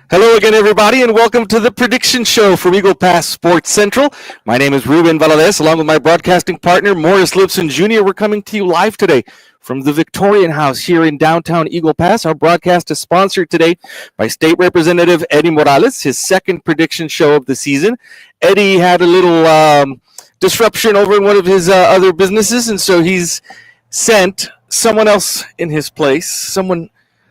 Hello again, everybody, and welcome to the Prediction Show from Eagle Pass Sports Central. My name is Ruben Valadez, along with my broadcasting partner, Morris Lipson Jr. We're coming to you live today from the Victorian House here in downtown Eagle Pass. Our broadcast is sponsored today by State Representative Eddie Morales, his second prediction show of the season. Eddie had a little disruption over in one of his other businesses, and so he's sent someone else in his place,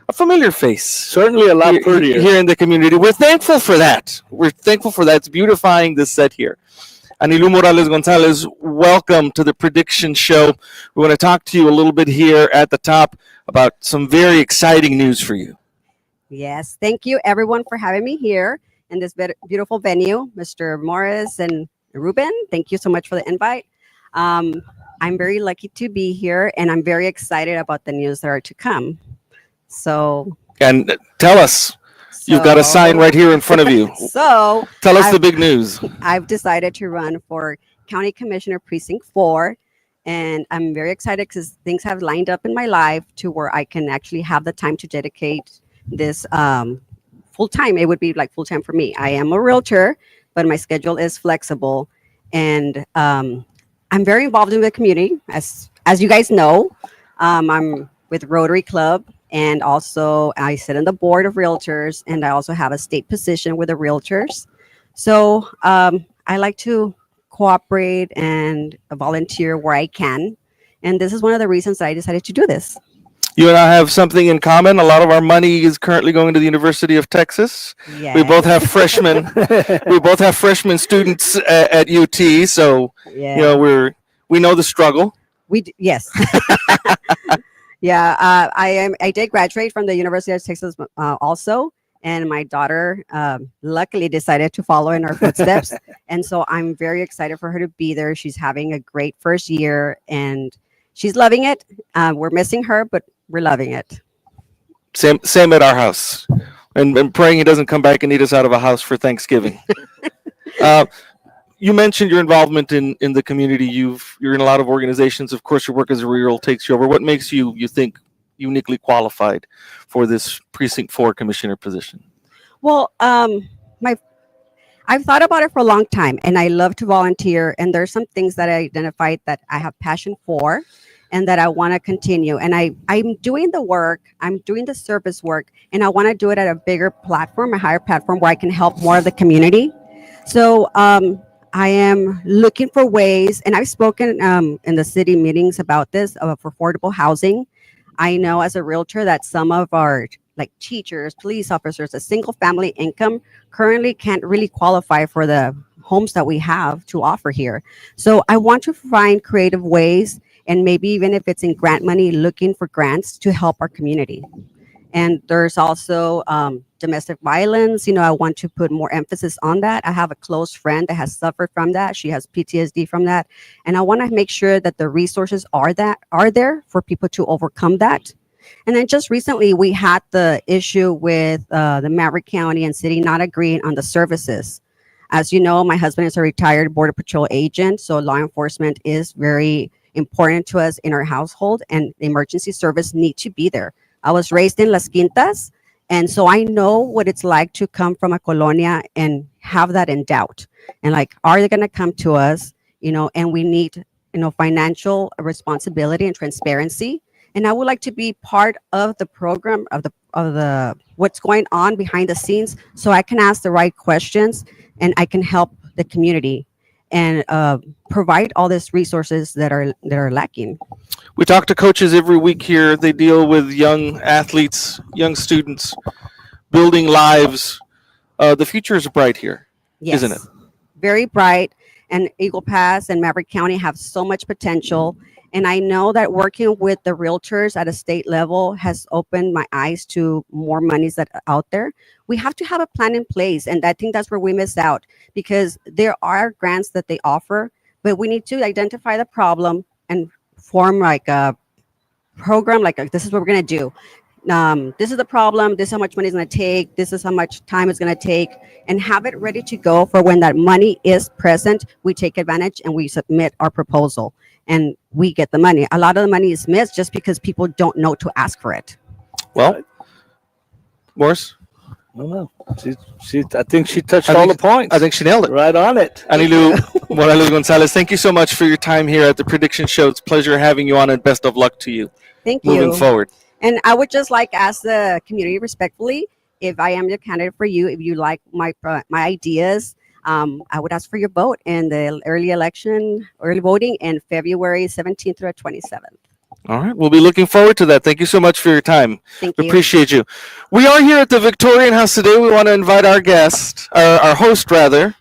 a familiar face. Certainly a lot prettier. Here in the community. We're thankful for that. It's beautifying the set here. Anilu Morales Gonzalez, welcome to the Prediction Show. We want to talk to you a little bit here at the top about some very exciting news for you. Yes, thank you everyone for having me here in this beautiful venue. Mr. Morris and Ruben, thank you so much for the invite. I'm very lucky to be here, and I'm very excited about the news that are to come. And tell us, you've got a sign right here in front of you. Tell us the big news. I've decided to run for County Commissioner Precinct 4, and I'm very excited because things have lined up in my life to where I can actually have the time to dedicate this full time. It would be like full time for me. I am a realtor, but my schedule is flexible, and I'm very involved in the community. As you guys know, I'm with Rotary Club. And also, I sit on the board of realtors, and I also have a state position with the realtors. So I like to cooperate and volunteer where I can. And this is one of the reasons I decided to do this. You and I have something in common. A lot of our money is currently going to the University of Texas. Yes. We both have freshmen. We both have freshman students at UT. So we know the struggle. Yes. Yeah, I did graduate from the University of Texas also, and my daughter luckily decided to follow in our footsteps, and so I'm very excited for her to be there. She's having a great first year, and she's loving it. We're missing her, but we're loving it. Same at our house, and praying he doesn't come back and eat us out of a house for Thanksgiving. You mentioned your involvement in the community. You're in a lot of organizations. Of course, your work as a rural takes you over. What makes you think uniquely qualified for this Precinct 4 commissioner position? Well, I've thought about it for a long time, and I love to volunteer. And there's some things that I identified that I have passion for, and that I want to continue. And I'm doing the work. I'm doing the service work, and I want to do it at a bigger platform, a higher platform where I can help more of the community. So I am looking for ways, and I've spoken in the city meetings about this, for affordable housing. I know as a realtor that some of our teachers, police officers, a single family income currently can't really qualify for the homes that we have to offer here. So I want to find creative ways, and maybe even if it's in grant money, looking for grants to help our community. And there's also domestic violence. I want to put more emphasis on that. I have a close friend that has suffered from that. She has PTSD from that. And I want to make sure that the resources are there for people to overcome that. And then just recently, we had the issue with the Maverick County and city not agreeing on the services. As you know, my husband is a retired Border Patrol agent, so law enforcement is very important to us in our household, and the emergency service need to be there. I was raised in Las Quintas, and so I know what it's like to come from a colonia and have that in doubt. And are they going to come to us? And we need, financial responsibility and transparency. And I would like to be part of the program of the what's going on behind the scenes, so I can ask the right questions and I can help the community and provide all these resources that are lacking. We talk to coaches every week here. They deal with young athletes, young students, building lives. The future is bright here, yes, isn't it? Very bright. And Eagle Pass and Maverick County have so much potential. And I know that working with the realtors at a state level has opened my eyes to more monies that are out there. We have to have a plan in place. And I think that's where we miss out, because there are grants that they offer, but we need to identify the problem and form a program, this is what we're going to do. This is the problem. This is how much money is going to take. This is how much time it's going to take, and have it ready to go for when that money is present. We take advantage and we submit our proposal, and we get the money. A lot of the money is missed just because people don't know to ask for it. Well, Morris? No, no. I think she touched I all think- the points. I think she nailed it. right on it. Anilu Morales Gonzalez, thank you so much for your time here at the Prediction Show. It's a pleasure having you on, and best of luck to you Thank moving you. forward. And I would just like to ask the community respectfully, if I am your candidate for you, if you like my ideas, I would ask for your vote in the early voting in February 17th through 27th. All right, we'll be looking forward to that. Thank you so much for your time. Thank We you. appreciate you. We are here at the Victorian House today. We want to invite our guest, our host rather,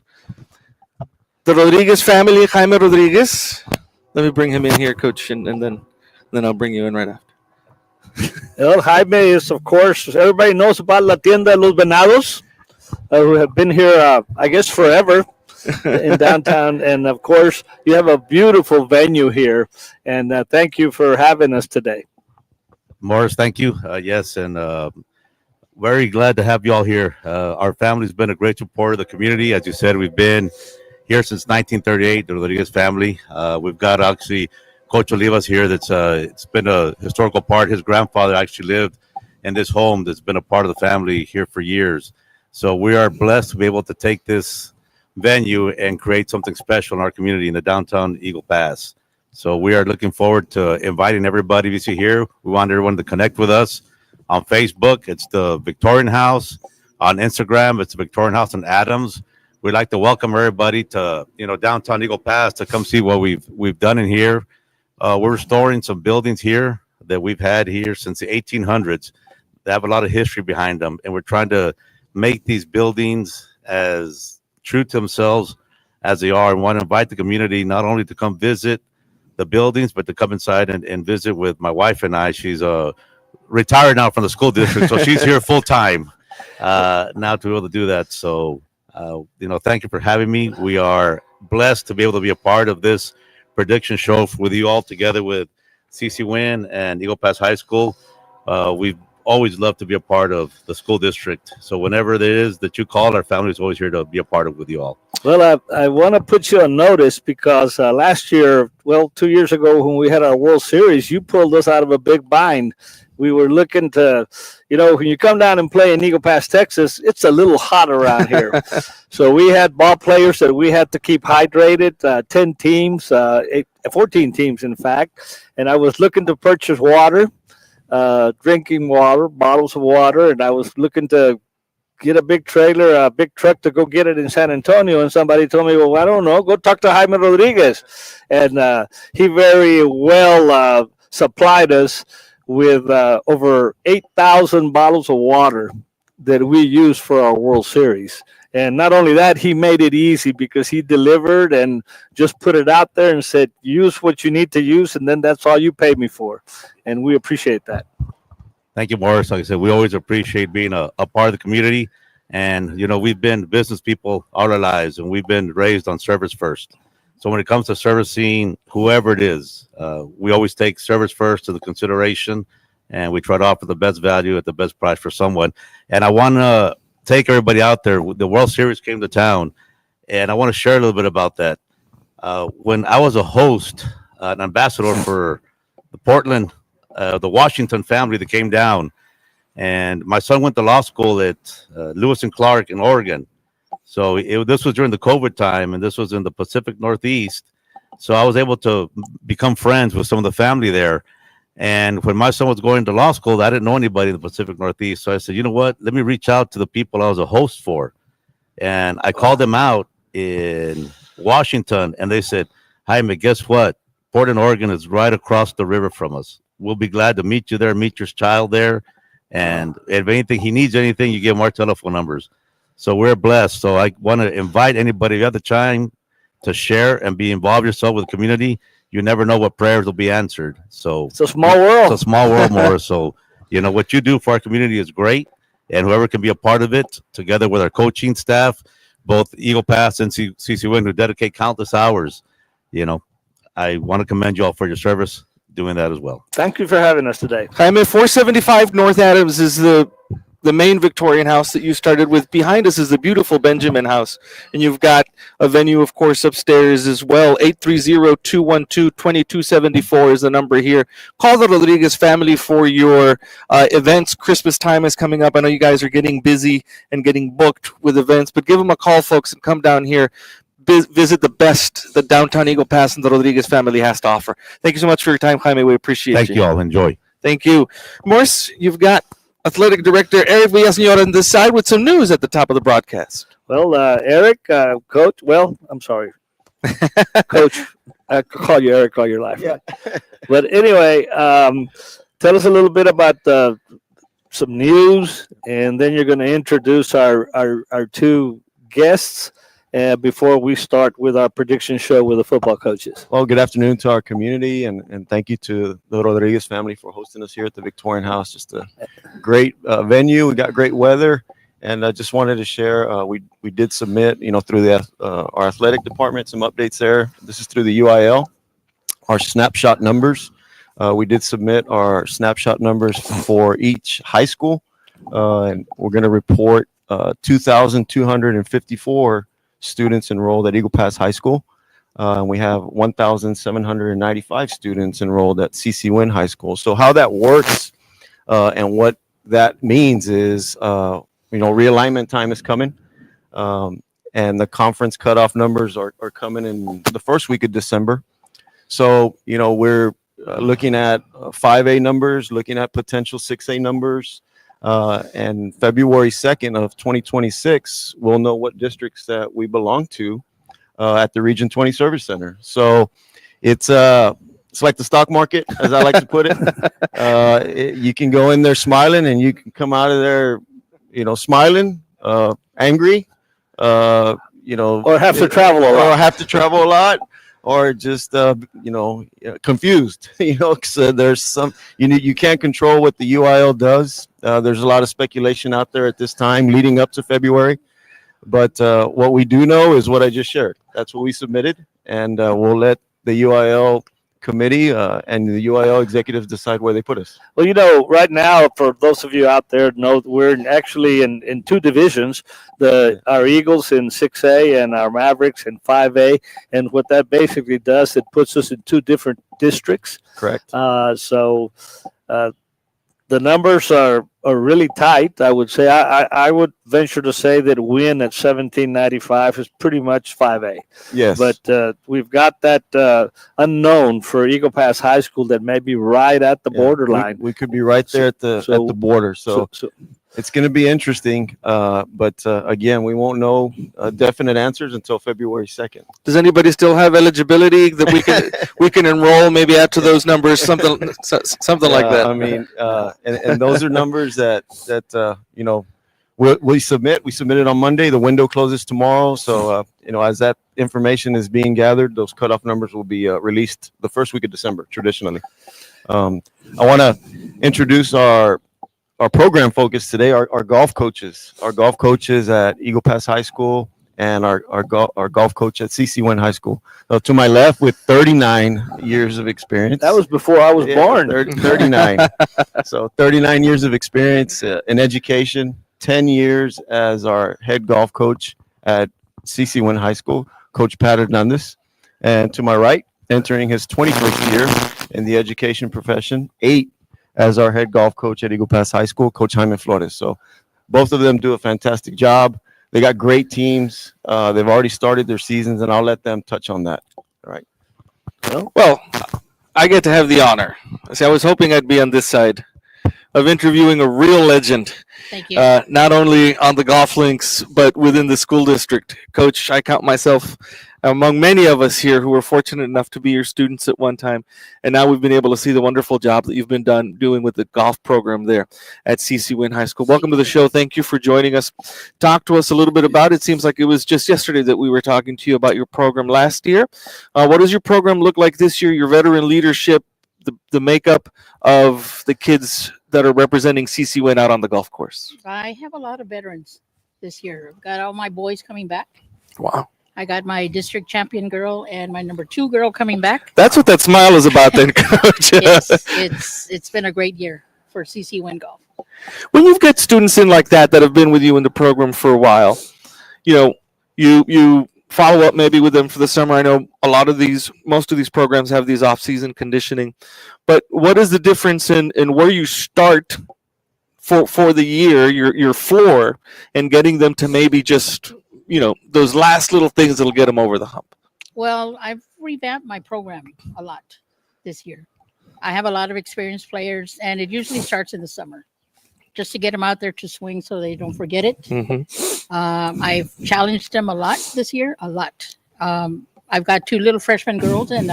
the Rodriguez family, Jaime Rodriguez. Let me bring him in here, Coach, and then I'll bring you in right after. Well, Jaime is, of course, everybody knows about La Tienda de los Venados, who have been here, I guess, forever in downtown. And, of course, you have a beautiful venue here. And thank you for having us today. Morris, thank you. Yes, and very glad to have you all here. Our family's been a great support of the community. As you said, we've been here since 1938, the Rodriguez family. We've got actually Coach Olivas here. It's been a historical part. His grandfather actually lived in this home that's been a part of the family here for years. So we are blessed to be able to take this venue and create something special in our community in the downtown Eagle Pass. So we are looking forward to inviting everybody you see here. We want everyone to connect with us on Facebook. It's the Victorian House. On Instagram, it's the Victorian House in Adams. We'd like to welcome everybody to downtown Eagle Pass to come see what we've done in here. We're restoring some buildings here that we've had here since the 1800s. They have a lot of history behind them, and we're trying to make these buildings as true to themselves as they are, and want to invite the community not only to come visit the buildings, but to come inside and visit with my wife and I. She's retired now from the school district, so she's here full time now to be able to do that. So, thank you for having me. We are blessed to be able to be a part of this prediction show with you all, together with CC Wynn and Eagle Pass High School. We've always loved to be a part of the school district. So whenever it is that you call, our family is always here to be a part of with you all. Well, I want to put you on notice because last year, 2 years ago, when we had our World Series, you pulled us out of a big bind. We were looking to, when you come down and play in Eagle Pass, Texas, it's a little hot around here. So we had ball players that we had to keep hydrated, 10 teams, 14 teams, in fact. And I was looking to purchase water, drinking water, bottles of water, and I was looking to get a big trailer, a big truck to go get it in San Antonio. And somebody told me, well, I don't know, go talk to Jaime Rodriguez. And he very well supplied us with over 8,000 bottles of water that we use for our World Series. And not only that, he made it easy because he delivered and just put it out there and said, use what you need to use, and then that's all you pay me for. And we appreciate that. Thank you, Morris. Like I said, we always appreciate being a part of the community. And, we've been business people all our lives, and we've been raised on service first. So when it comes to servicing whoever it is, we always take service first to the consideration, and we try to offer the best value at the best price for someone. And I want to take everybody out there. The World Series came to town, and I want to share a little bit about that. When I was a host, an ambassador for the Portland, the Washington family that came down, and my son went to law school at Lewis and Clark in Oregon. So this was during the COVID time, and this was in the Pacific Northeast. So I was able to become friends with some of the family there. And when my son was going to law school, I didn't know anybody in the Pacific Northeast. So I said, you know what? Let me reach out to the people I was a host for. And I called them out in Washington, and they said, Jaime, guess what? Portland, Oregon is right across the river from us. We'll be glad to meet you there, meet your child there. And if anything, he needs anything, you give him our telephone numbers. So we're blessed. So I want to invite anybody, if you have the time, to share and be involved yourself with the community. You never know what prayers will be answered. So it's a small world. It's a small world, Morris. So, what you do for our community is great. And whoever can be a part of it, together with our coaching staff, both Eagle Pass and CC Wing, who dedicate countless hours, I want to commend you all for your service doing that as well. Thank you for having us today. Jaime, 475 North Adams is the the main Victorian House that you started with. Behind us is the beautiful Benjamin House, and you've got a venue, of course, upstairs as well. 830-212-2274 is the number here. Call the Rodriguez family for your events. Christmas time is coming up. I know you guys are getting busy and getting booked with events, but give them a call, folks, and come down here. Visit the best that downtown Eagle Pass and the Rodriguez family has to offer. Thank you so much for your time, Jaime. We appreciate Thank you all. Enjoy. Thank you. Morris, you've got Athletic Director Eric Villaseñor on this side with some news at the top of the broadcast. Well, Eric, Coach. Well, I'm sorry, Coach. I could call you Eric all your life. Yeah. But anyway, tell us a little bit about some news, and then you're going to introduce our two guests before we start with our prediction show with the football coaches. Well, good afternoon to our community, and thank you to the Rodriguez family for hosting us here at the Victorian House. Just a great venue. We got great weather, and I just wanted to share. We did submit, through the our athletic department, some updates there. This is through the UIL. Our snapshot numbers. We did submit our snapshot numbers for each high school, and we're going to report 2,254 students enrolled at Eagle Pass High School. And we have 1,795 students enrolled at CC Wynn High School. So how that works and what that means is, realignment time is coming. And the conference cutoff numbers are coming in the first week of December. So, we're looking at 5A numbers, looking at potential 6A numbers. And February 2nd of 2026, we'll know what districts that we belong to at the Region 20 Service Center. So it's like the stock market, as I like to put it. You can go in there smiling, and you can come out of there, smiling, angry, or have to travel a lot. or have to travel a lot. Or just confused, because there's some you can't control what the UIL does. There's a lot of speculation out there at this time leading up to February, but what we do know is what I just shared. That's what we submitted, and we'll let the UIL committee and the UIL executives decide where they put us. Well, right now, for those of you out there, know we're actually in two divisions. Our Eagles in 6A and our Mavericks in 5A. And what that basically does, it puts us in two different districts. Correct. So the numbers are really tight, I would say. I would venture to say that win at 1795 is pretty much 5A. Yes. But we've got that unknown for Eagle Pass High School that may be right at the borderline. We could be right there at the border. So it's going to be interesting. But again, we won't know definite answers until February 2nd. Does anybody still have eligibility that we can enroll? Maybe add to those numbers, something like that. I mean, and those are numbers that we submit. We submitted on Monday. The window closes tomorrow. So as that information is being gathered, those cutoff numbers will be released the first week of December. Traditionally, I want to introduce our program focus today, our golf coaches at Eagle Pass High School, and our golf coach at CC Wynn High School. To my left, with 39 years of experience. That was before I was born. 39. So 39 years of experience in education, 10 years as our head golf coach at CC Wynn High School, Coach Pat Hernandez. And to my right, entering his 21st year in the education profession, 8 as our head golf coach at Eagle Pass High School, Coach Jaime Flores. So both of them do a fantastic job. They got great teams. They've already started their seasons, and I'll let them touch on that. All right. Well, I get to have the honor. See, I was hoping I'd be on this side of interviewing a real legend. Thank you. Not only on the golf links, but within the school district. Coach, I count myself among many of us here who were fortunate enough to be your students at one time. And now we've been able to see the wonderful job that you've been doing with the golf program there at CC Wynn High School. Welcome to the show. Thank you for joining us. Talk to us a little bit about it. Seems like it was just yesterday that we were talking to you about your program last year. What does your program look like this year? Your veteran leadership, the makeup of the kids that are representing CC Wynn out on the golf course? I have a lot of veterans this year. I've got all my boys coming back. Wow. I got my district champion girl and my number 2 girl coming back. That's what that smile is about then, Coach. It's been a great year for CC Wynn Golf. When you've got students in like that have been with you in the program for a while, you follow up maybe with them for the summer. I know most of these programs have these off-season conditioning, but what is the difference in where you start for the year, your floor, and getting them to maybe just those last little things that'll get them over the hump? Well, I've revamped my program a lot this year. I have a lot of experienced players, and it usually starts in the summer, just to get them out there to swing so they don't forget it. I've challenged them a lot this year, a lot. I've got 2 little freshman girls and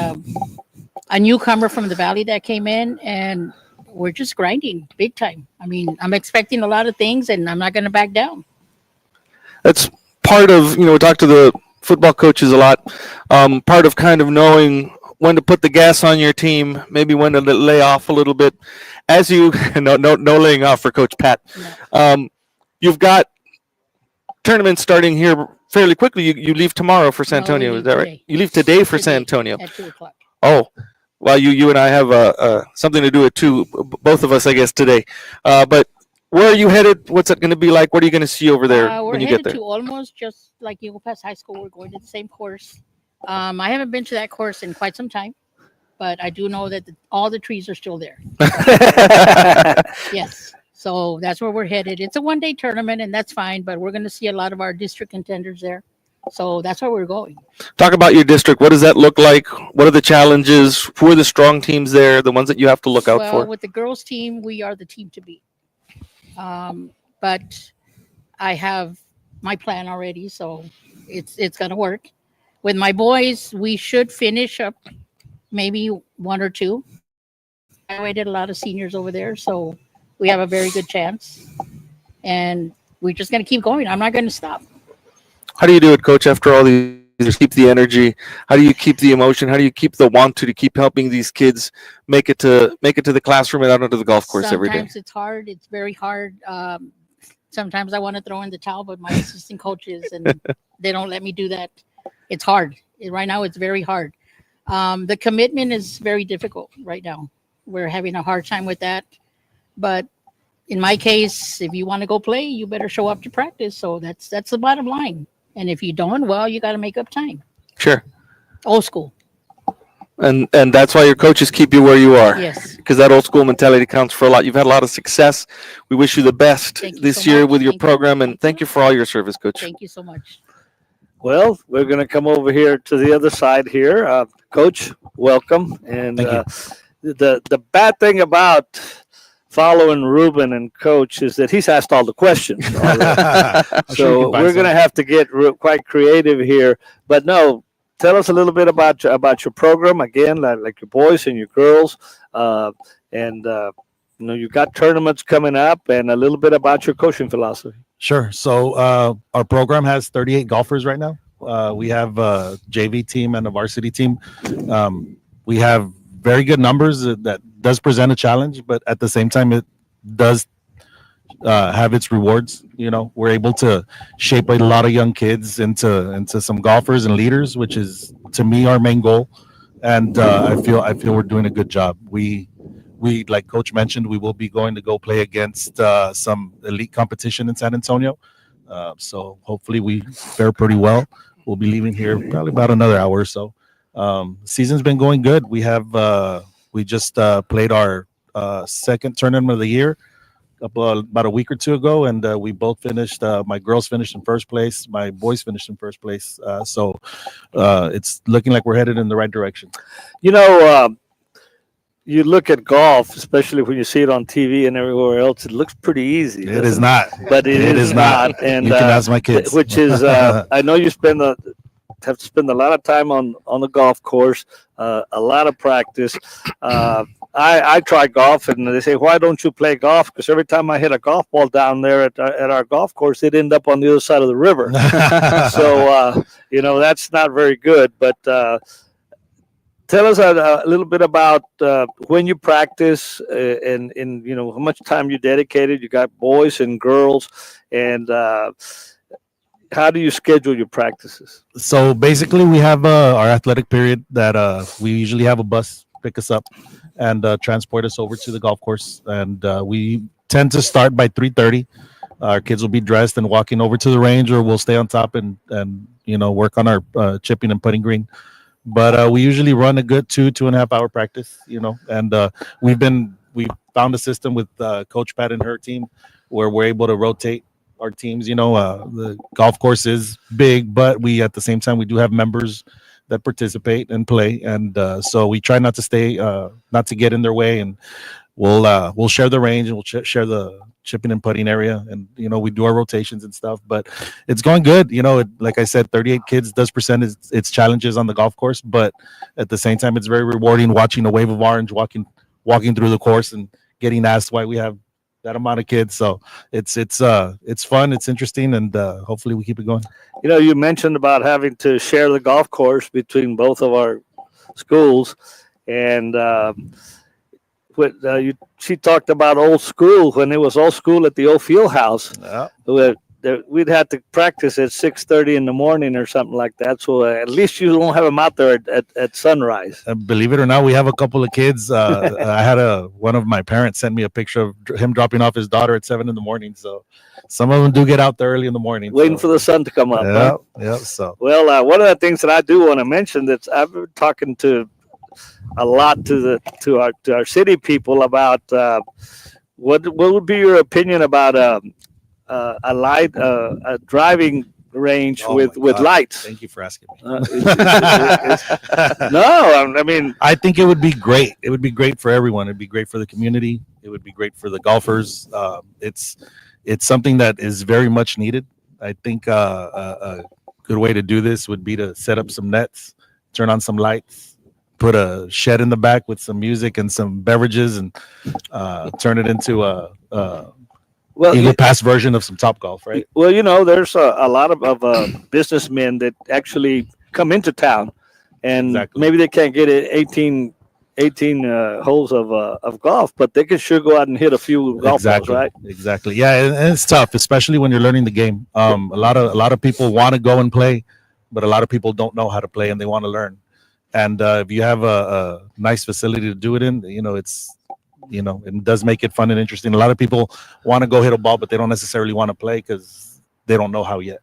a newcomer from the Valley that came in, and we're just grinding big time. I mean, I'm expecting a lot of things, and I'm not going to back down. That's part of, we talk to the football coaches a lot, part of kind of knowing when to put the gas on your team, maybe when to lay off a little bit. As you, no laying off for Coach Pat. No. You've got tournaments starting here fairly quickly. You leave tomorrow for San No, we Antonio, leave is that right? today. You leave today for San Today Antonio. at 2:00. Oh, well, you and I have something to do with too. Both of us, I guess, today. But where are you headed? What's it going to be like? What are you going to see over there We're when you get headed there? to almost just like Eagle Pass High School. We're going to the same course. I haven't been to that course in quite some time, but I do know that all the trees are still there. Yes. So that's where we're headed. It's a one-day tournament, and that's fine, but we're going to see a lot of our district contenders there. So that's where we're going. Talk about your district. What does that look like? What are the challenges? Who are the strong teams there? The ones that you have to look out Well, for? with the girls' team, we are the team to beat. But I have my plan already, so it's going to work. With my boys, we should finish up maybe 1 or 2. I waited a lot of seniors over there, so we have a very good chance. And we're just going to keep going. I'm not going to stop. How do you do it, Coach, after all these years? Keep the energy? How do you keep the emotion? How do you keep the want to keep helping these kids make it to the classroom and out onto the golf course every day? Sometimes it's hard. It's very hard. Sometimes I want to throw in the towel, but my assistant coaches, and they don't let me do that. It's hard. Right now, it's very hard. The commitment is very difficult right now. We're having a hard time with that. But in my case, if you want to go play, you better show up to practice. So that's the bottom line. And if you don't, well, you got to make up time. Sure. Old school. And that's why your coaches keep you where you are. Yes. Because that old school mentality counts for a lot. You've had a lot of success. We wish you the best Thank you this so year much. with your Thank you. program, and thank you for all your service, Coach. Thank you so much. Well, we're going to come over here to the other side here. Coach, welcome. And Thank the bad thing about following Ruben and Coach is that he's asked all the questions already. So we're going to have to get quite creative here. But no, tell us a little bit about your program again, like your boys and your girls, and you've got tournaments coming up, and a little bit about your coaching philosophy. Sure. So our program has 38 golfers right now. We have a JV team and a varsity team. We have very good numbers that does present a challenge, but at the same time, it does have its rewards. We're able to shape a lot of young kids into some golfers and leaders, which is, to me, our main goal. And I feel we're doing a good job. We, like Coach mentioned, we will be going to go play against some elite competition in San Antonio. So hopefully we fare pretty well. We'll be leaving here probably about another hour or so. Season's been going good. We just played our second tournament of the year about a week or two ago, and we both finished. My girls finished in first place. My boys finished in first place. So it's looking like we're headed in the right direction. You look at golf, especially when you see it on TV and everywhere else, it looks pretty easy. It is not. But it is not. And you can ask my kids. Which is, I know you have to spend a lot of time on the golf course, a lot of practice. I try golf, and they say, why don't you play golf? Because every time I hit a golf ball down there at our golf course, it end up on the other side of the river. So, that's not very good. But tell us a little bit about when you practice and how much time you dedicated. You got boys and girls, and how do you schedule your practices? So basically, we have our athletic period that we usually have a bus pick us up and transport us over to the golf course. And we tend to start by 3:30. Our kids will be dressed and walking over to the range, or we'll stay on top and work on our chipping and putting green. But we usually run a good 2.5 hour practice, and we found a system with Coach Pat and her team where we're able to rotate our teams. The golf course is big, but we at the same time we do have members that participate and play, and so we try not to get in their way, and we'll share the range, and we'll share the chipping and putting area, and we do our rotations and stuff. But it's going good. Like I said, 38 kids does present its challenges on the golf course, but at the same time it's very rewarding watching a wave of orange walking through the course and getting asked why we have that amount of kids. So it's fun, it's interesting, and hopefully we keep it going. You mentioned about having to share the golf course between both of our schools, and she talked about old school, when it was old school at the old field house. Yeah. We'd have to practice at 6:30 in the morning or something like that. So at least you don't have them out there at sunrise. Believe it or not, we have a couple of kids. I had one of my parents send me a picture of him dropping off his daughter at 7 in the morning. So some of them do get out there early in the morning, waiting for the sun to come up. Yeah, huh? yeah. So one of the things that I do want to mention, that I've been talking to a lot to our city people about what would be your opinion about a driving range with lights? Thank you for asking me. No, I mean, I think it would be great. It would be great for everyone. It'd be great for the community. It would be great for the golfers. It's something that is very much needed. I think a good way to do this would be to set up some nets, turn on some lights, put a shed in the back with some music and some beverages, and turn it into a Eagle Pass version of some Top Golf, right? Well, there's a lot of businessmen that actually come into town, and maybe they can't get 18 holes of golf, but they can sure go out and hit a few golf balls, right? Exactly. Yeah, and it's tough, especially when you're learning the game. A lot of people want to go and play, but a lot of people don't know how to play and they want to learn. And if you have a nice facility to do it in, it does make it fun and interesting. A lot of people want to go hit a ball, but they don't necessarily want to play because they don't know how yet.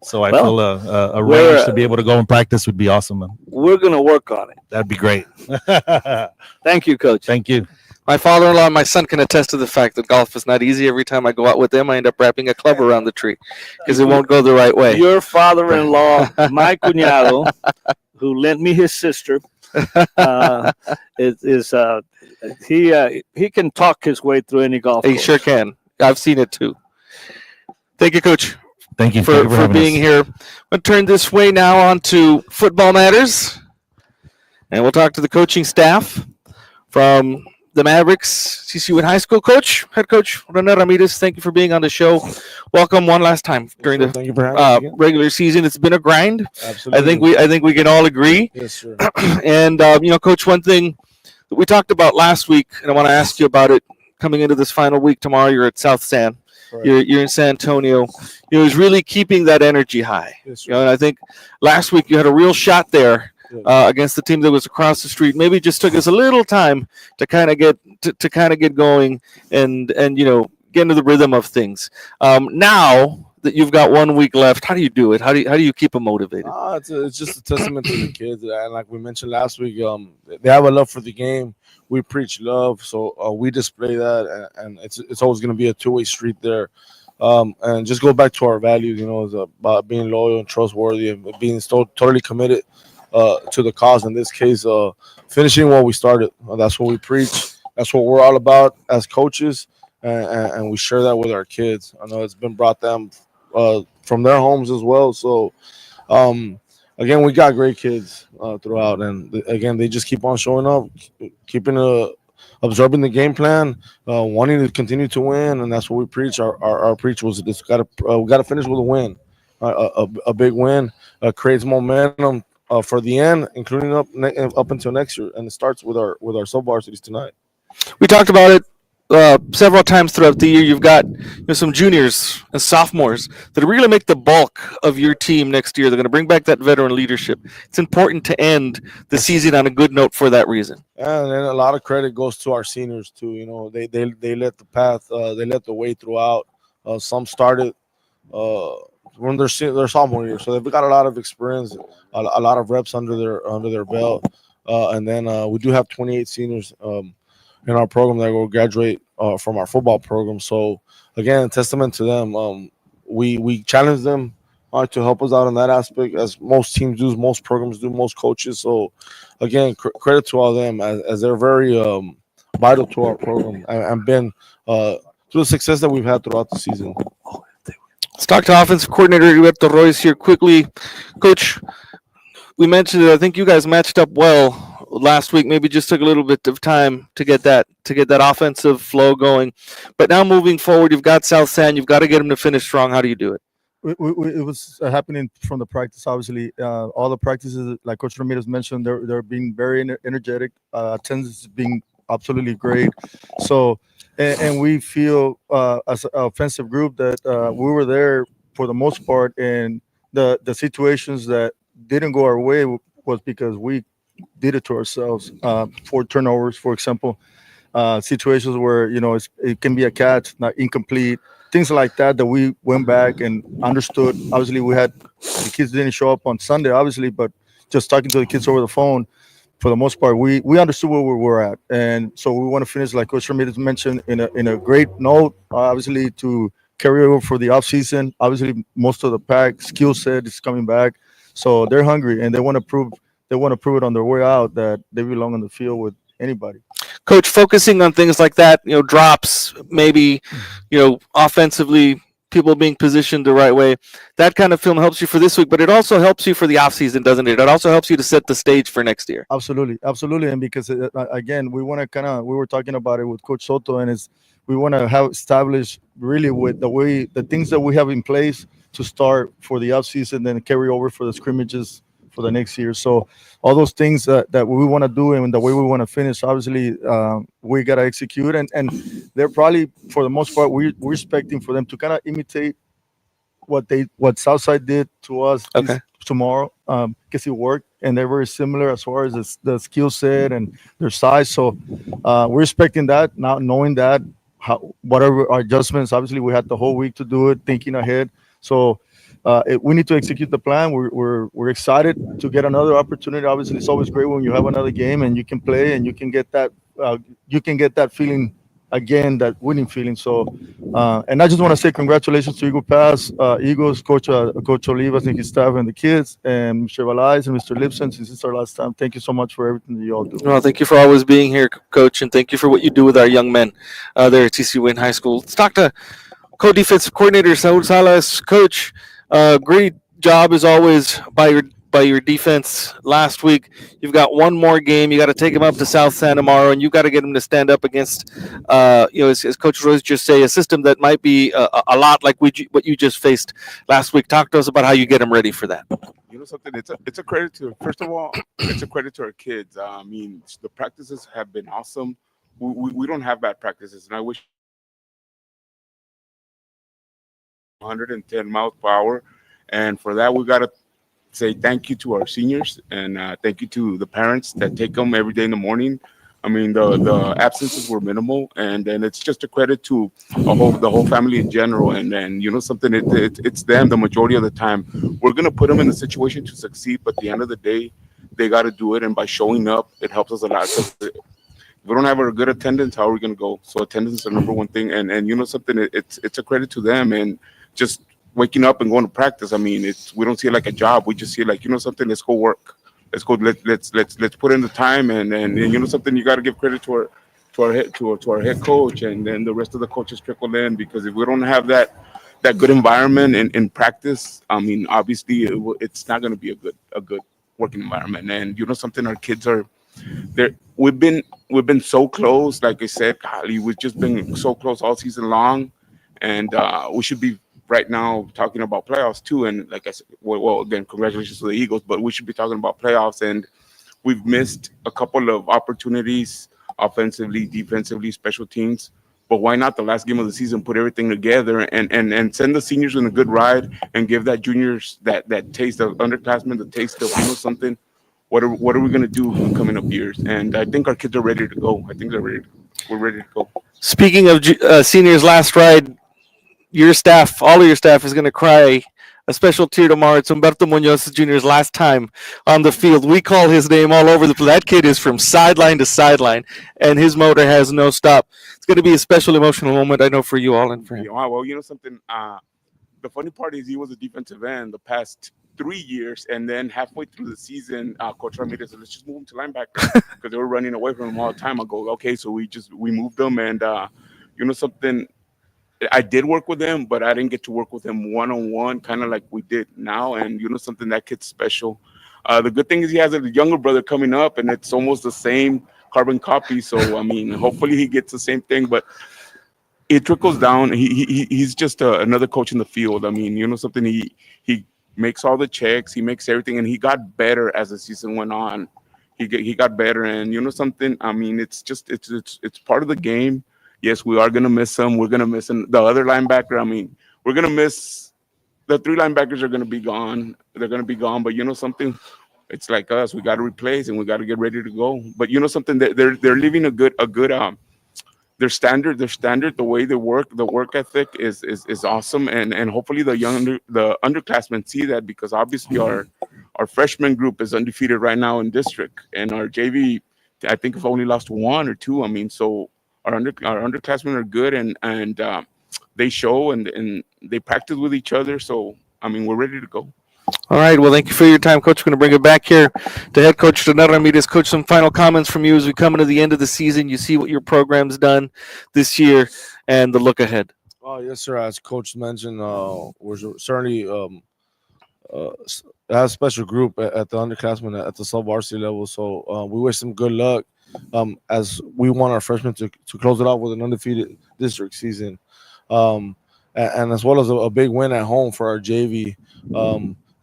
So I feel a range to be able to go and practice would be awesome, man. We're going to work on it. That'd be great. Thank you, Coach. Thank you. My father-in-law and my son can attest to the fact that golf is not easy. Every time I go out with them, I end up wrapping a club around the tree because it won't go the right way. Your father-in-law, my cuñado, who lent me his sister, he can talk his way through any golf course. He sure can. I've seen it too. Thank you, Coach. Thank you for being here. We'll turn this way now on to football matters, and we'll talk to the coaching staff from the Mavericks CCU High School. Head coach Rene Ramirez, thank you for being on the show. Welcome one last time during the regular season. It's been a grind. Absolutely. I think we can all agree. Yes, sir. And Coach, one thing that we talked about last week, and I want to ask you about it coming into this final week tomorrow. You're at South San. Right. You're in San Antonio. Is really keeping that energy high. Yes, And I think last week you had a real shot there against the team that was across the street. Maybe it just took us a little time to kind of get going and get into the rhythm of things. Now that you've got 1 week left, how do you do it? How do you keep them motivated? It's just a testament to the kids, and like we mentioned last week, they have a love for the game. We preach love, so we display that, and it's always going to be a two-way street there. And just go back to our values, it's about being loyal and trustworthy and being totally committed to the cause. In this case, finishing what we started. That's what we preach. That's what we're all about as coaches, and we share that with our kids. I know it's been brought them from their homes as well. So, again, we got great kids throughout, and again, they just keep on showing up, keeping absorbing the game plan, wanting to continue to win, and that's what we preach. Our preach was we got to finish with a win, a big win, creates momentum for the end, including up until next year, and it starts with our sub-varsities tonight. We talked about it several times throughout the year, you've got some juniors and sophomores that are really going to make the bulk of your team next year. They're going to bring back that veteran leadership. It's important to end the season on a good note for that reason. And then a lot of credit goes to our seniors too. They let the path, they let the way throughout. Some started uh, when their sophomore year, so they've got a lot of experience, a lot of reps under their belt. And then we do have 28 seniors in our program that will graduate from our football program. So again, testament to them. We challenge them to help us out in that aspect, as most teams do, most programs do, most coaches. So again, credit to all of them, as they're very vital to our program, and been through the success that we've had throughout the season. Let's talk to offensive coordinator Roberto Royce here quickly. Coach, we mentioned it. I think you guys matched up well last week. Maybe just took a little bit of time to get that offensive flow going. But now moving forward, you've got South San. You've got to get them to finish strong. How do you do it? It was happening from the practice. Obviously, all the practices, like Coach Ramirez mentioned, they're being very energetic. Attendance is being absolutely great. So, and we feel as an offensive group that we were there for the most part, and the situations that didn't go our way was because we did it to ourselves. 4 turnovers, for example, situations where it can be a catch, not incomplete, things like that we went back and understood. Obviously, we had the kids didn't show up on Sunday, obviously, but just talking to the kids over the phone, for the most part, we understood where we were at, and so we want to finish, like Coach Ramirez mentioned, in a great note. Obviously, to carry over for the off season. Obviously, most of the pack skill set is coming back, so they're hungry and they want to prove it on their way out that they belong on the field with anybody. Coach, focusing on things like that, drops, maybe, offensively, people being positioned the right way. That kind of film helps you for this week, but it also helps you for the offseason, doesn't it? It also helps you to set the stage for next year. Absolutely. And because again, we want to we were talking about it with Coach Soto, and we want to have established really with the things that we have in place to start for the offseason, then carry over for the scrimmages for the next year. So all those things that we want to do and the way we want to finish, obviously, we got to execute. And they're probably, for the most part, we're expecting for them to kind of imitate what Southside did to us tomorrow, because it worked, and they're very similar as far as the skill set and their size. So we're expecting that, now knowing that whatever our adjustments, obviously we had the whole week to do it, thinking ahead. So we need to execute the plan. We're excited to get another opportunity. Obviously, it's always great when you have another game and you can play and you can get that feeling again, that winning feeling. So, and I just want to say congratulations to Eagle Pass, Eagles, Coach Olivas and his staff and the kids, and Mr. Valais and Mr. Lipson. Since it's our last time, thank you so much for everything that you all do. Well, thank you for always being here, Coach, and thank you for what you do with our young men there at TC Wayne High School. Let's talk to co-defensive coordinator Saul Salas. Coach, great job as always by your defense last week. You've got one more game. You got to take them up to South San tomorrow, and you got to get them to stand up against, as Coach Rose just say, a system that might be a lot like what you just faced last week. Talk to us about how you get them ready for that. You know something? It's a credit to, first of all, it's a credit to our kids. I mean, the practices have been awesome. We don't have bad practices, and I wish 110 miles per hour, and for that we got to say thank you to our seniors, and thank you to the parents that take them every day in the morning. I mean, the absences were minimal, and it's just a credit to the whole family in general. And then, you know something, it's them the majority of the time. We're gonna put them in the situation to succeed, but at the end of the day, they got to do it, and by showing up, it helps us a lot. If we don't have a good attendance, how are we gonna go? So attendance is the number one thing, and you know something, it's a credit to them, and just waking up and going to practice. I mean, we don't see it like a job. We just see it like, you know something, let's go work. Let's go. Let's put in the time, and you know something. You got to give credit to our head coach, and then the rest of the coaches trickle in, because if we don't have that good environment in practice, I mean, obviously it's not going to be a good working environment. And you know something, our kids are there. We've been so close. Like I said, golly, we've just been so close all season long, and we should be right now talking about playoffs too. And like I said, well, again, congratulations to the Eagles, but we should be talking about playoffs. And we've missed a couple of opportunities offensively, defensively, special teams. But why not the last game of the season, put everything together and send the seniors in a good ride and give that juniors that taste of underclassmen, the taste of something. What are we gonna do in coming up years? And I think our kids are ready to go. I think they're ready. We're ready to go. Speaking of seniors' last ride, your staff, all of your staff, is going to cry a special tear tomorrow. It's Humberto Munoz Jr.'s last time on the field. We call his name all over the place. That kid is from sideline to sideline, and his motor has no stop. It's going to be a special emotional moment, I know, for you all and for him. Yeah, well, something. The funny part is he was a defensive end the past 3 years, and then halfway through the season, Coach Ramirez said, "Let's just move him to linebacker," because they were running away from him all the time. I go, okay, so we moved him, and something. I did work with him, but I didn't get to work with him one-on-one, kind of like we did now. And something, that kid's special. The good thing is he has a younger brother coming up, and it's almost the same carbon copy. So I mean, hopefully he gets the same thing, but it trickles down. He's just another coach in the field. I mean, something, he makes all the checks, he makes everything, and he got better as the season went on. He got better, and something. I mean, it's just it's part of the game. Yes, we are gonna miss him. We're gonna miss him. The other linebacker. I mean, we're gonna miss the 3 linebackers are gonna be gone. They're gonna be gone. But something, it's like us. We got to replace, and we got to get ready to go. But something, they're leaving a good their standard, the way they work, the work ethic is awesome, and hopefully the underclassmen see that, because obviously our freshman group is undefeated right now in district, and our JV, I think, have only lost 1 or 2. I mean, so our underclassmen are good, and they show and they practice with each other. So I mean, we're ready to go. All right. Well, thank you for your time, Coach. We're going to bring it back here to head coach René Ramirez. Coach, some final comments from you as we come into the end of the season. You see what your program's done this year and the look ahead. Oh, yes, sir. As Coach mentioned, we're certainly have a special group at the underclassmen at the sub-varsity level. So we wish them good luck, as we want our freshmen to close it off with an undefeated district season, and as well as a big win at home for our JV.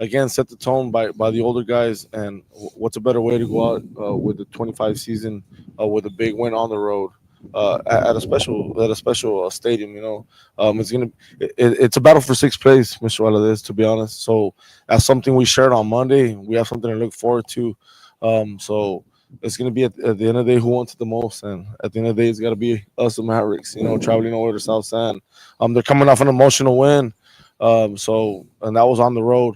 Again, set the tone by the older guys, and what's a better way to go out with the 25 season with a big win on the road at a special stadium. It's a battle for 6th place, Mr. Valadez, to be honest. So that's something we shared on Monday. We have something to look forward to. So it's going to be at the end of the day who wants it the most, and at the end of the day it's got to be us, the Mavericks. Traveling over to South San. They're coming off an emotional win, and that was on the road.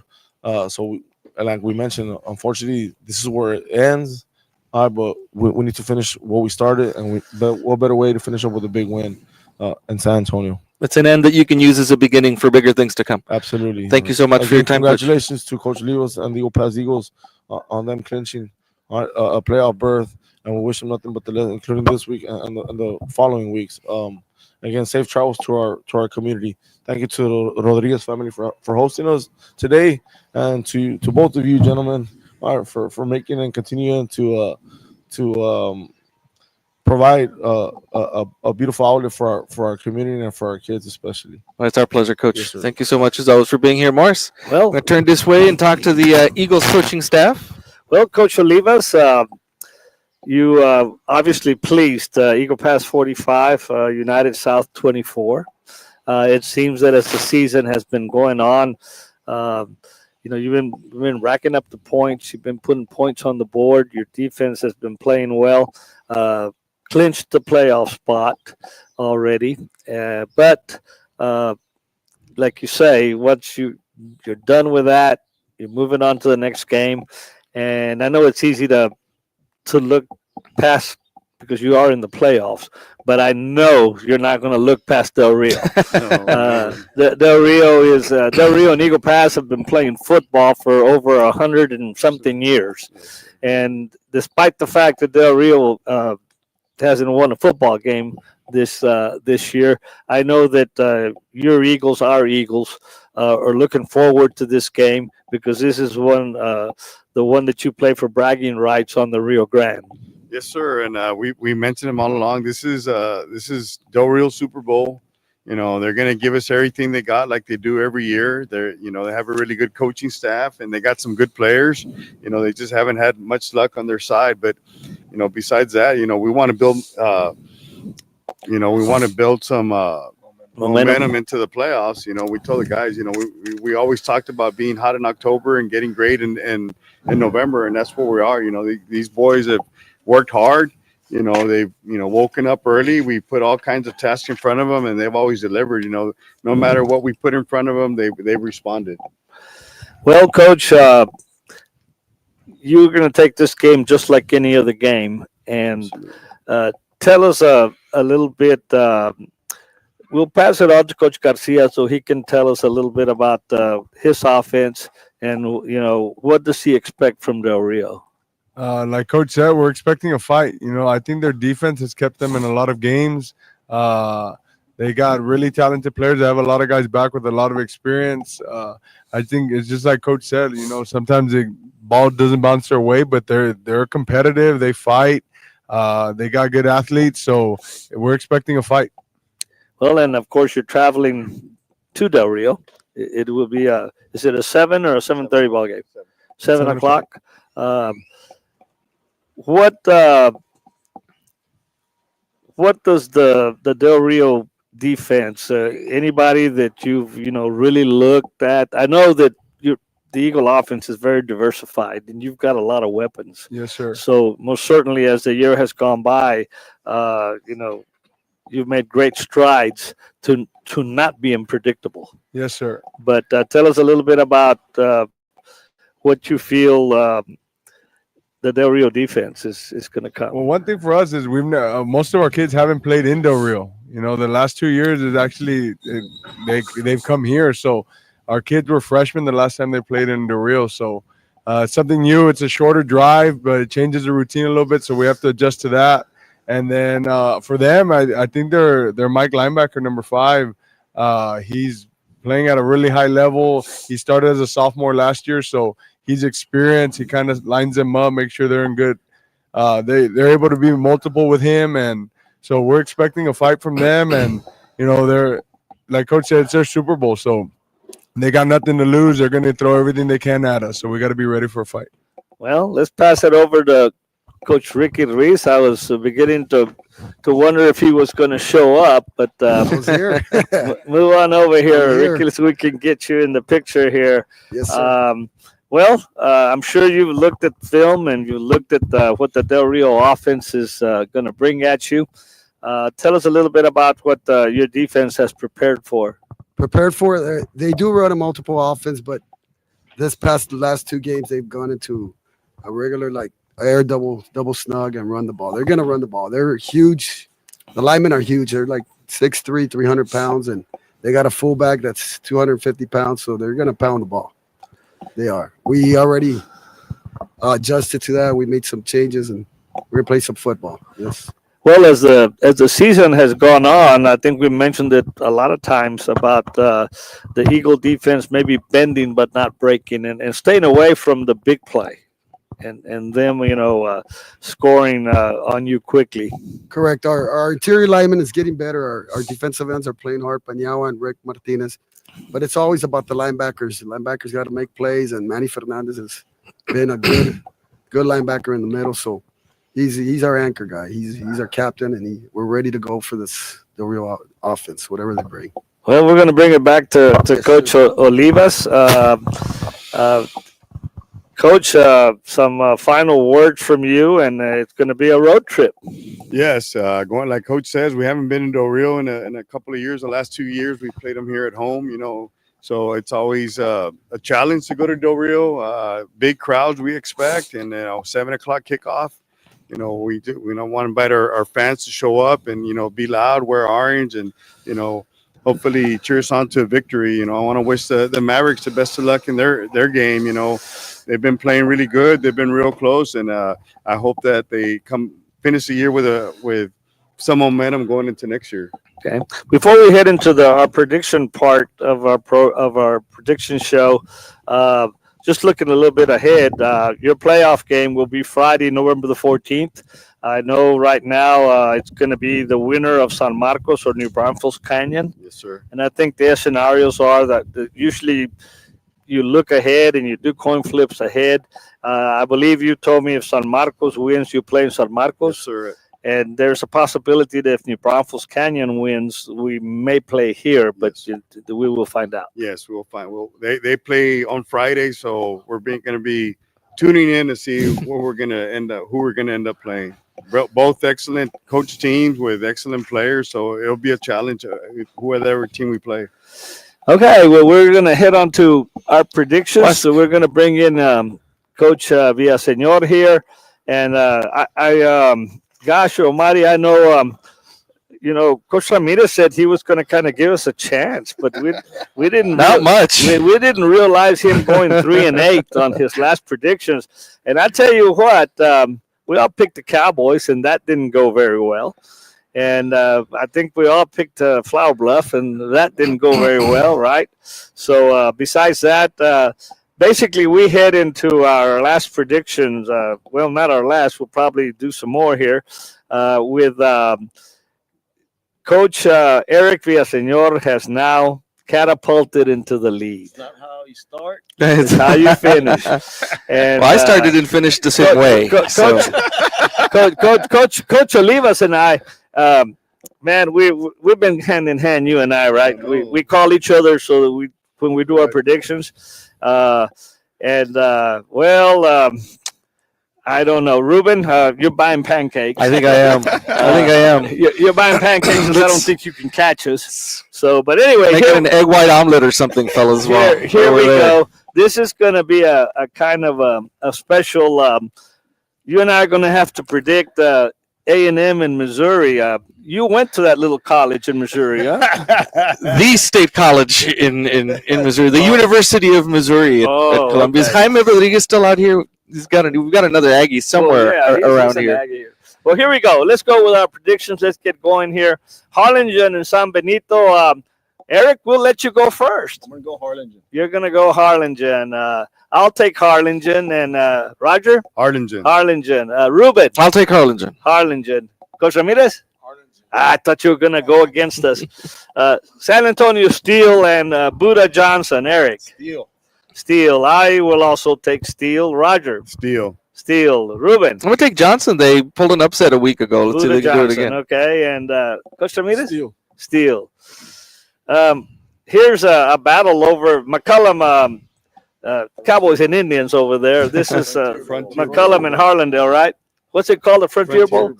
So like we mentioned, unfortunately, this is where it ends. But we need to finish what we started, and what better way to finish up with a big win in San Antonio. It's an end that you can use as a beginning for bigger things to come. Absolutely. Thank you so much for your time. Congratulations to Coach Livas and the Eagle Pass Eagles on them clinching a playoff berth, and we wish them nothing but the best, including this week and the following weeks. Again, safe travels to our community. Thank you to the Rodriguez family for hosting us today, and to both of you gentlemen for making and continuing to provide a beautiful outlet for our community and for our kids especially. Well, it's our pleasure, Coach. Yes, sir. Thank you so much as always for being here, Morris. Well, I'm going to turn this way and talk to the Eagles coaching staff. Well, Coach Olivas, you obviously pleased Eagle Pass 45, United South 24. It seems that as the season has been going on, you've been racking up the points. You've been putting points on the board. Your defense has been playing well. Clinched the playoff spot already. But like you say, once you're done with that, you're moving on to the next game. And I know it's easy to look past because you are in the playoffs, but I know you're not going to look past Del Rio. Del Rio and Eagle Pass have been playing football for over 100 and something years, and despite the fact that Del Rio hasn't won a football game this year, I know that your Eagles, our Eagles, are looking forward to this game because this is the one that you play for bragging rights on the Rio Grande. Yes, sir. And we mentioned them all along. This is Del Rio Super Bowl. They're going to give us everything they got like they do every year. They have a really good coaching staff, and they got some good players. They just haven't had much luck on their side. But, besides that, we want to build we want to build some momentum into the playoffs. We told the guys, we always talked about being hot in October and getting great in November, and that's where we are. These boys have worked hard. They've woken up early. We put all kinds of tasks in front of them, and they've always delivered. No matter what we put in front of them, they've responded. Well, Coach, you're going to take this game just like any other game, and tell us a little bit. We'll pass it on to Coach Garcia so he can tell us a little bit about his offense and what does he expect from Del Rio. Like Coach said, we're expecting a fight. I think their defense has kept them in a lot of games. They got really talented players. They have a lot of guys back with a lot of experience. I think it's just like Coach said. Sometimes the ball doesn't bounce their way, but they're competitive. They fight. They got good athletes, so we're expecting a fight. Well, and of course you're traveling to Del Rio. It will be is it a 7 or a 7:30 ball game? 7 o'clock. What does the Del Rio defense? Anybody that you've really looked at? I know that the Eagle offense is very diversified, and you've got a lot of weapons. Yes, sir. So most certainly, as the year has gone by, you've made great strides to not be unpredictable. Yes, sir. But tell us a little bit about what you feel the Del Rio defense is going to come. Well, one thing for us is most of our kids haven't played in Del Rio. The last 2 years is actually they've come here. So our kids were freshmen the last time they played in Del Rio. So it's something new. It's a shorter drive, but it changes the routine a little bit. So we have to adjust to that. And then for them, I think their Mike linebacker, number 5, he's playing at a really high level. He started as a sophomore last year, so he's experienced. He kind of lines them up, make sure they're in good. They're able to be multiple with him, and so we're expecting a fight from them. And they're, like Coach said, it's their Super Bowl, so they got nothing to lose. They're going to throw everything they can at us, so we got to be ready for a fight. Well, let's pass it over to Coach Ricky Ruiz. I was beginning to wonder if he was going to show up, but move on over here, Ricky, so we can get you in the picture here. Yes, sir. I'm sure you've looked at film and you looked at what the Del Rio offense is going to bring at you. Tell us a little bit about what your defense has prepared for. They do run a multiple offense, but the last 2 games, they've gone into a regular air double snug and run the ball. They're going to run the ball. They're huge. The linemen are huge. They're like 6'3", 300 pounds, and they got a fullback that's 250 pounds, so they're going to pound the ball. They are. We already adjusted to that. We made some changes, and we're going to play some football. Yes. Well, as the season has gone on, I think we mentioned it a lot of times about the Eagle defense maybe bending but not breaking and staying away from the big play. And them, scoring on you quickly. Correct. Our interior lineman is getting better. Our defensive ends are playing hard, Paniagua and Rick Martinez. But it's always about the linebackers. The linebackers got to make plays, and Manny Fernandez has been a good linebacker in the middle. So he's our anchor guy. He's our captain, and we're ready to go for the real offense, whatever they bring. Well, we're going to bring it back to Coach Olivas. Coach, some final words from you, and it's going to be a road trip. Yes, going like Coach says, we haven't been in Del Rio in a couple of years. The last 2 years, we played them here at home. So it's always a challenge to go to Del Rio. Big crowds we expect, and 7 o'clock kickoff. We don't want to invite our fans to show up and be loud, wear orange, and hopefully cheer us on to a victory. I want to wish the Mavericks the best of luck in their game. They've been playing really good. They've been real close, and I hope that they finish the year with some momentum going into next year. Okay. Before we head into our prediction part of our prediction show, just looking a little bit ahead, your playoff game will be Friday, November the 14th. I know right now it's going to be the winner of San Marcos or New Braunfels Canyon. Yes, sir. And I think their scenarios are that usually you look ahead and you do coin flips ahead. I believe you told me if San Marcos wins, you play in San Marcos. Yes, sir. And there's a possibility that if New Braunfels Canyon wins, we may play here, but we will find out. Yes, we'll find. Well, they play on Friday, so we're going to be tuning in to see where we're going to end up, who we're going to end up playing. Both excellent coach teams with excellent players, so it'll be a challenge, whoever team we play. Okay, well, we're going to head on to our predictions. So we're going to bring in Coach Villaseñor here, and gosh almighty, I know. Coach Ramirez said he was going to kind of give us a chance, but we didn't. Not much. We didn't realize him going 3-8 on his last predictions. And I tell you what, we all picked the Cowboys, and that didn't go very well. And I think we all picked Flower Bluff, and that didn't go very well, right? So besides that, basically we head into our last predictions. Well, not our last. We'll probably do some more here with. Coach Eric Villaseñor has now catapulted into the lead. It's not how you start. It's how you finish. And, I started and finished the same way. Coach Olivas and I, man, we've been hand in hand, you and I, right? We call each other so that when we do our predictions. I don't know. Ruben, you're buying pancakes. I think I am. You're buying pancakes because I don't think you can catch us. So, but anyway. Make it an egg white omelet or something, fellas. Here we go. This is going to be a kind of a special. You and I are going to have to predict A&M in Missouri. You went to that little college in Missouri, huh? The state college in Missouri. The University of Missouri at Columbia. Is Jaime Rodriguez still out here? We've got another Aggie somewhere around here. Well, here we go. Let's go with our predictions. Let's get going here. Harlingen and San Benito. Eric, we'll let you go first. I'm going to go Harlingen. You're going to go Harlingen. I'll take Harlingen. And Roger? Harlingen. Harlingen. Ruben? I'll take Harlingen. Harlingen. Coach Ramirez? Harlingen. I thought you were going to go against us. San Antonio Steel and Buddha Johnson. Eric? Steel. I will also take Steel. Roger? Steel. Ruben? I'm going to take Johnson. They pulled an upset a week ago. Let's see if they can do it again. Okay. And Coach Ramirez? Steel. Here's a battle over McCullum, Cowboys and Indians over there. This is McCullum and Harlandale, right? What's it called? The Frontier Bowl?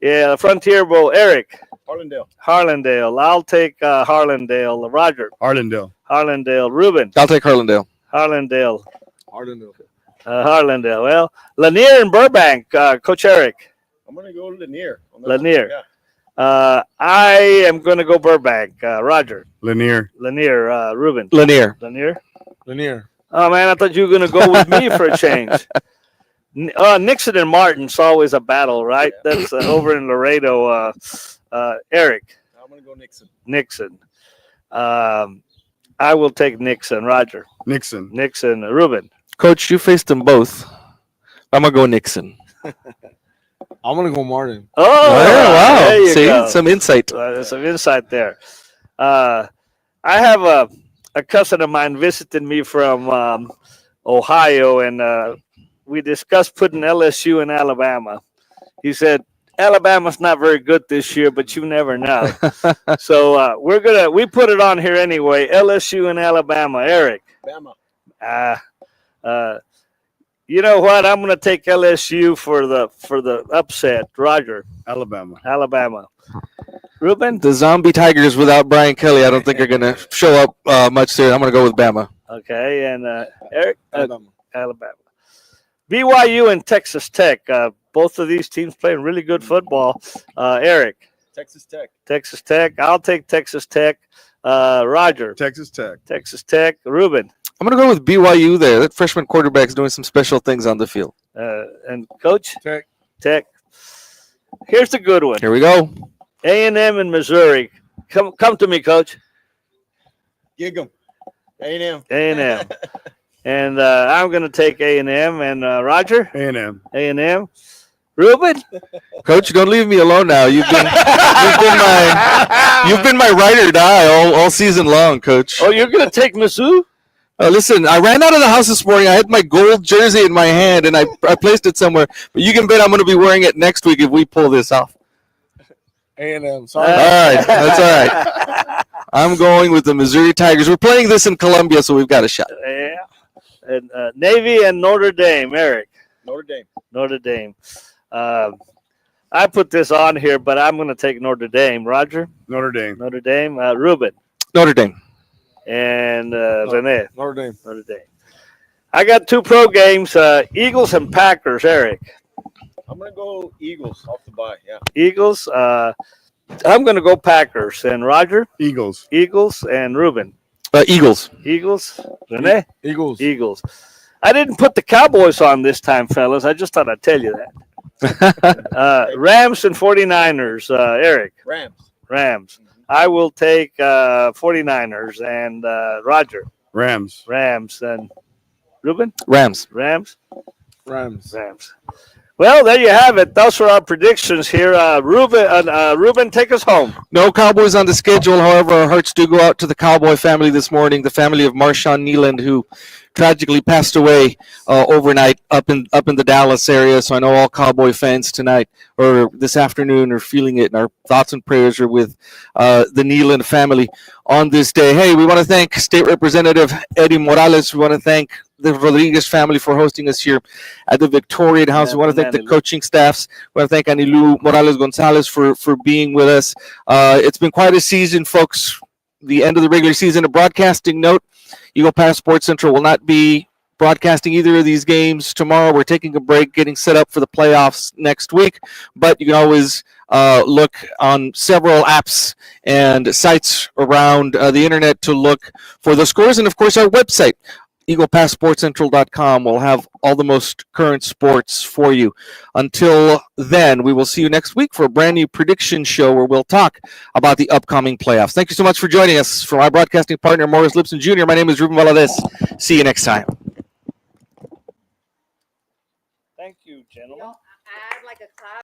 Yeah, the Frontier Bowl. Eric? Harlandale. I'll take Harlandale. Roger? Harlandale. Ruben? I'll take Harlandale. Harlandale. Well, Lanier and Burbank. Coach Eric? I'm going to go Lanier. Lanier. I am going to go Burbank. Roger? Lanier. Ruben? Lanier. Oh, man, I thought you were going to go with me for a change. Nixon and Martin's always a battle, right? That's over in Laredo. Eric? I'm going to go Nixon. I will take Nixon. Roger? Nixon. Ruben? Coach, you faced them both. I'm going to go Nixon. I'm going to go Martin. Oh, wow. There you See, go. some insight. There's some insight there. I have a cousin of mine visited me from Ohio, and we discussed putting LSU in Alabama. He said, Alabama's not very good this year, but you never know. So we put it on here anyway. LSU and Alabama. Eric. Bama. You know what? I'm going to take LSU for the upset. Roger. Alabama. Ruben? The Zombie Tigers without Brian Kelly, I don't think are going to show up much there. I'm going to go with Bama. Okay, and Eric? Alabama. BYU and Texas Tech. Both of these teams playing really good football. Eric? Texas Tech. I'll take Texas Tech. Roger? Texas Tech. Ruben? I'm going to go with BYU there. That freshman quarterback's doing some special things on the field. And Coach? Tech. Here's the good one. Here we go. A&M in Missouri. Come to me, Coach. Gig 'em. A&M. A&M. And I'm going to take A&M. And Roger? A&M. Ruben? Coach, don't leave me alone now. You've been my ride or die all season long, Coach. Oh, you're going to take Mizzou? Listen, I ran out of the house this morning. I had my gold jersey in my hand, and I placed it somewhere. But you can bet I'm going to be wearing it next week if we pull this off. A&M. All Sorry. right, that's all right. I'm going with the Missouri Tigers. We're playing this in Columbia, so we've got a shot. Yeah. And Navy and Notre Dame, Eric. Notre Dame. Notre Dame. I put this on here, but I'm going to take Notre Dame. Roger? Notre Dame. Notre Dame. Ruben. Notre Dame. And Rene. Notre Dame. Notre Dame. I got two pro games, Eagles and Packers, Eric. I'm gonna go Eagles off the bye. Yeah. Eagles. I'm going to go Packers. And Roger? Eagles. Eagles. And Ruben? Eagles. Eagles. Rene? Eagles. Eagles. I didn't put the Cowboys on this time, fellas. I just thought I'd tell you that. Rams and 49ers, Eric. Rams. I will take 49ers and Roger. Rams. Rams and Ruben? Rams. Rams. Rams. Well, there you have it. Those are our predictions here. Ruben, take us home. No Cowboys on the schedule. However, our hearts do go out to the Cowboy family this morning, the family of Marshawn Neeland, who tragically passed away overnight up in the Dallas area. So I know all Cowboy fans tonight or this afternoon are feeling it, and our thoughts and prayers are with the Neeland family on this day. Hey, we want to thank State Representative Eddie Morales. We want to thank the Rodriguez family for hosting us here at the Victorian House. We want to thank the coaching staffs. We want to thank Anilu Morales Gonzalez for being with us. It's been quite a season, folks. The end of the regular season. A broadcasting note: Eagle Pass Sports Central will not be broadcasting either of these games tomorrow. We're taking a break, getting set up for the playoffs next week. But you can always look on several apps and sites around the internet to look for the scores, and of course our website, EaglePassSportsCentral.com, will have all the most current sports for you. Until then, we will see you next week for a brand new prediction show where we'll talk about the upcoming playoffs. Thank you so much for joining us. For my broadcasting partner, Morris Lipson Jr., my name is Ruben Valadez. See you next time. Thank you, gentlemen.